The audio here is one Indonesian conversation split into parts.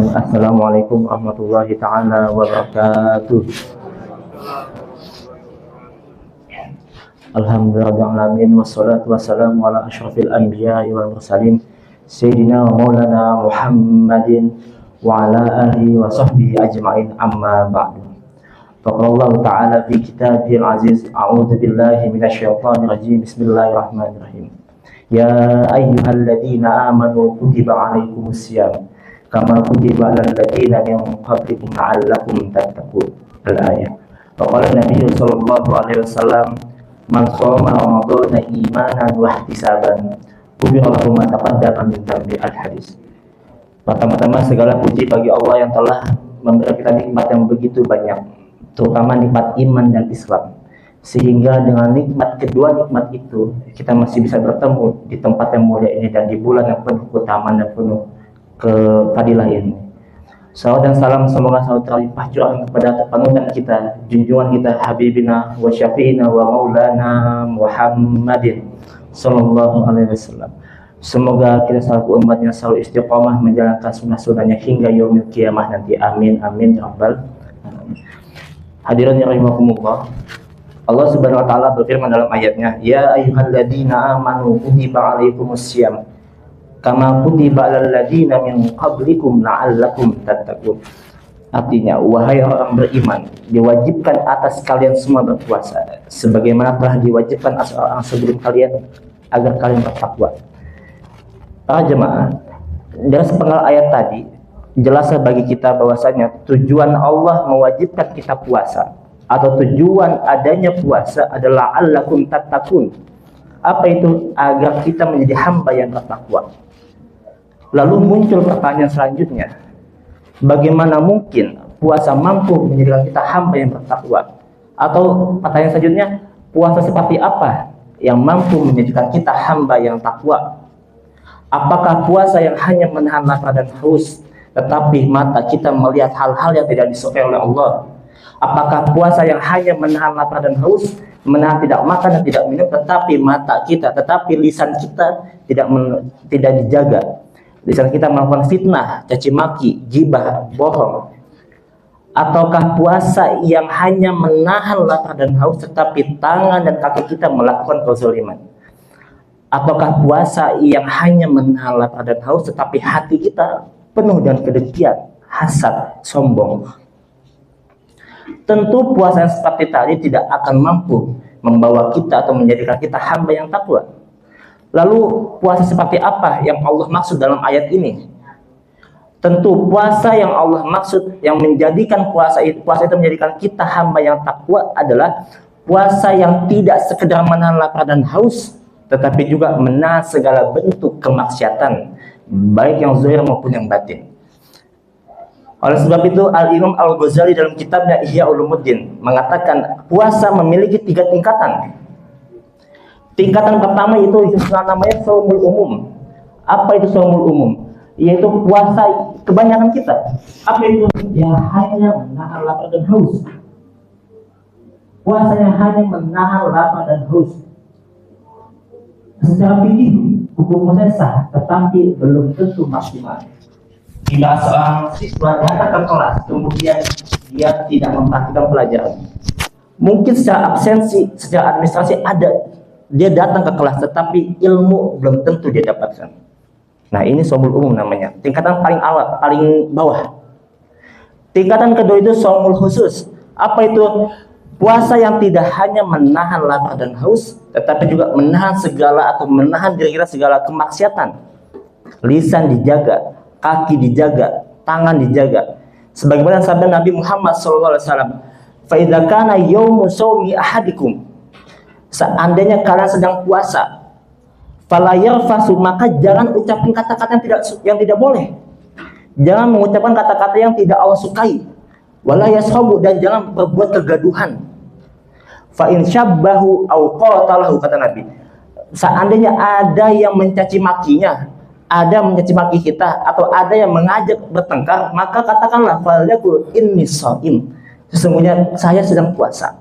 Assalamualaikum warahmatullahi ta'ala wabarakatuh. Alhamdulillahirrahmanirrahim. Wassalatu wassalamu ala ashrafil anbiya'i wal mursalin Sayyidina wa maulana Muhammadin wa ala alihi wa sahbihi ajma'in, amma ba'du. Faqalallahu ta'ala fi kitabihil aziz. A'udzu billahi minasyaitonir rajim. Bismillahirrahmanirrahim. Ya ayyuhalladzina amanu kutiba 'alaikumus syiyam kama kutiba 'alal ladzina min qablikum la'allakum tattaqun. Al-ayat. Faqala Nabi sallallahu alaihi wasallam, man shoma ramadhana imanan wa ihtisaban ghufira lahu ma taqaddama min dhanbi. Al-hadis. Pertama-tama segala puji bagi Allah yang telah memberikan kita nikmat yang begitu banyak, terutama nikmat iman dan Islam, sehingga dengan kedua nikmat itu kita masih bisa bertemu di tempat yang mulia ini dan di bulan yang penuh keutamaan dan penuh kefadilah ini. Salawat dan salam semoga selalu terlimpah curahkan kepada panutan kita, junjungan kita, habibina wa syafi'ina wa maulana Muhammadin sallallahu alaihi wasallam. Semoga kita selaku umatnya selalu istiqomah menjalankan sunnah-sunnahnya hingga yaumil kiamah nanti. Amin amin ya rabbal alamin. Hadirin rahimakumullah, Allah Subhanahu wa taala berfirman dalam ayatnya, ya ayyuhalladzina amanu kutiba 'alaikumus syiyam kama kutiba 'alal ladzina min qablikum la'allakum tattaqun. Artinya, wahai orang beriman, diwajibkan atas kalian semua berpuasa sebagaimana telah diwajibkan atas orang sebelum kalian agar kalian bertakwa. Para jemaah, dari sepenggal ayat tadi jelaslah bagi kita bahwasanya tujuan Allah mewajibkan kita puasa atau tujuan adanya puasa adalah la'allakum tattaqun. Apa itu? Agar kita menjadi hamba yang bertakwa. Lalu muncul pertanyaan selanjutnya, bagaimana mungkin puasa mampu menjadikan kita hamba yang bertakwa? Atau pertanyaan selanjutnya, puasa seperti apa yang mampu menjadikan kita hamba yang takwa? Apakah puasa yang hanya menahan lapar dan haus, tetapi mata kita melihat hal-hal yang tidak disukai oleh Allah? Apakah puasa yang hanya menahan lapar dan haus, menahan tidak makan dan tidak minum, tetapi mata kita, tetapi lisan kita tidak dijaga? Lisan kita melakukan fitnah, caci maki, gibah, bohong. Ataukah puasa yang hanya menahan lapar dan haus, tetapi tangan dan kaki kita melakukan kezaliman? Ataukah puasa yang hanya menahan lapar dan haus, tetapi hati kita penuh dengan kedengkian, hasad, sombong? Tentu puasa yang seperti tadi tidak akan mampu membawa kita atau menjadikan kita hamba yang takwa. Lalu puasa seperti apa yang Allah maksud dalam ayat ini? Tentu puasa yang Allah maksud, yang menjadikan puasa itu menjadikan kita hamba yang takwa, adalah puasa yang tidak sekedar menahan lapar dan haus, tetapi juga menahan segala bentuk kemaksiatan, baik yang zahir maupun yang batin. Oleh sebab itu, Al-Imam Al-Ghazali dalam kitabnya Ihya Ulumuddin mengatakan puasa memiliki 3 tingkatan. Tingkatan pertama itu namanya shaumul umum. Apa itu shaumul umum? Yaitu puasa kebanyakan kita. Apa itu? Yang hanya menahan lapar dan haus. Puasa yang hanya menahan lapar dan haus. Secara fikih hukum puasa sah, tetapi belum tentu maksimal. Bila seorang siswa datang ke kelas kemudian dia tidak memperhatikan pelajaran, mungkin secara absensi, secara administrasi ada, dia datang ke kelas tetapi ilmu belum tentu dia dapatkan. Nah, ini shaumul umum namanya, tingkatan paling awal, paling bawah. Tingkatan kedua itu shaumul khusus. Apa itu? Puasa yang tidak hanya menahan lapar dan haus, tetapi juga menahan segala atau menahan diri kita segala kemaksiatan. Lisan dijaga, kaki dijaga, tangan dijaga. Sebagaimana sabda Nabi Muhammad SAW, fa idza kana yaumu shaumi ahadikum, seandainya kalian sedang puasa, fala yarfasu, maka jangan ucapkan kata-kata yang tidak boleh. Jangan mengucapkan kata-kata yang tidak Allah sukai. Wala yashabu, dan jangan berbuat kegaduhan. Fa in syabbahu au qatalahu, kata Nabi, seandainya ada yang mencaci makinya, ada mencaci maki kita, atau ada yang mengajak bertengkar, maka katakanlah falyaqul inni shaim, sesungguhnya saya sedang puasa.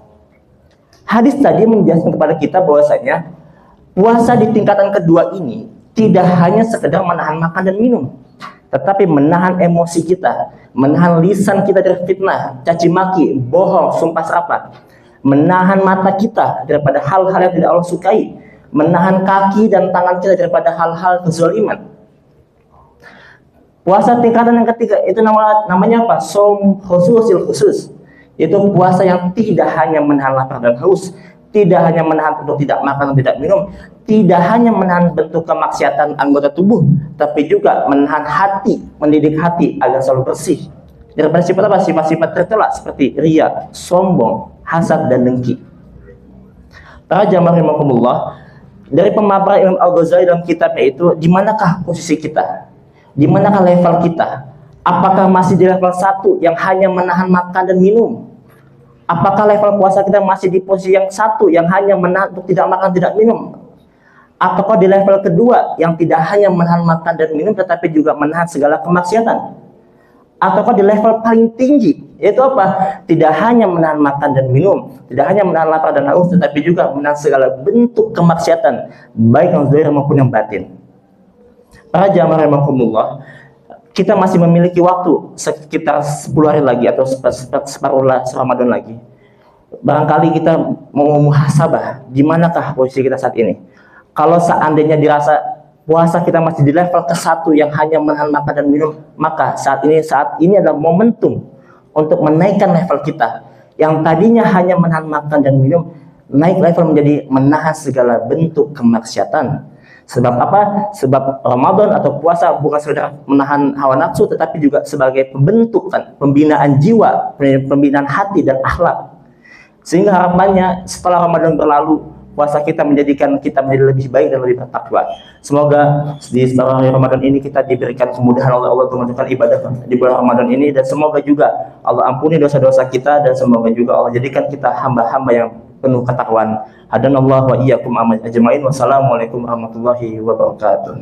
Hadis tadi menjelaskan kepada kita bahwasanya puasa di tingkatan kedua ini tidak hanya sekedar menahan makan dan minum, tetapi menahan emosi kita, menahan lisan kita dari fitnah, caci maki, bohong, sumpah serapah, menahan mata kita daripada hal-hal yang tidak Allah sukai, menahan kaki dan tangan kita daripada hal-hal kezaliman. Puasa tingkatan yang ketiga itu namanya apa? Som khususil khusus. Itu puasa yang tidak hanya menahan lapar dan haus, tidak hanya menahan untuk tidak makan dan tidak minum, tidak hanya menahan bentuk kemaksiatan anggota tubuh, tapi juga menahan hati, mendidik hati agar selalu bersih daripada sifat apa? Sifat-sifat tercela seperti riya, sombong, hasad dan dengki. Para jamaah rahimakumullah, dari pemaparan Imam Al-Ghazali dalam kitabnya itu, di manakah posisi kita? Di manakah level kita? Apakah masih di level 1 yang hanya menahan makan dan minum? Apakah level puasa kita masih di posisi yang 1 yang hanya menahan untuk tidak makan, tidak minum? Ataukah di level kedua yang tidak hanya menahan makan dan minum tetapi juga menahan segala kemaksiatan? Ataukah di level paling tinggi, yaitu apa? Tidak hanya menahan makan dan minum, tidak hanya menahan lapar dan haus, tetapi juga menahan segala bentuk kemaksiatan, baik yang zahir maupun yang batin. Para jamaah rahimakumullah, kita masih memiliki waktu sekitar 10 hari lagi atau separuh Ramadan lagi. Barangkali kita mau muhasabah, di manakah posisi kita saat ini? Kalau seandainya dirasa puasa kita masih di level ke-1 yang hanya menahan makan dan minum, maka saat ini adalah momentum untuk menaikkan level kita. Yang tadinya hanya menahan makan dan minum, naik level menjadi menahan segala bentuk kemaksiatan. Sebab apa? Sebab Ramadan atau puasa bukan sekedar menahan hawa nafsu, tetapi juga sebagai pembentukan, pembinaan jiwa, pembinaan hati dan akhlak. Sehingga harapannya setelah Ramadan berlalu, puasa kita menjadikan kita menjadi lebih baik dan lebih bertakwa. Semoga di setelah Ramadan ini kita diberikan kemudahan oleh Allah untuk melakukan ibadah di bulan Ramadan ini, dan semoga juga Allah ampuni dosa-dosa kita, dan semoga juga Allah jadikan kita hamba-hamba yang penuh ketakwaan. Hadanallahu wa iyyakum ajmain. Wassalamualaikum warahmatullahi wabarakatuh.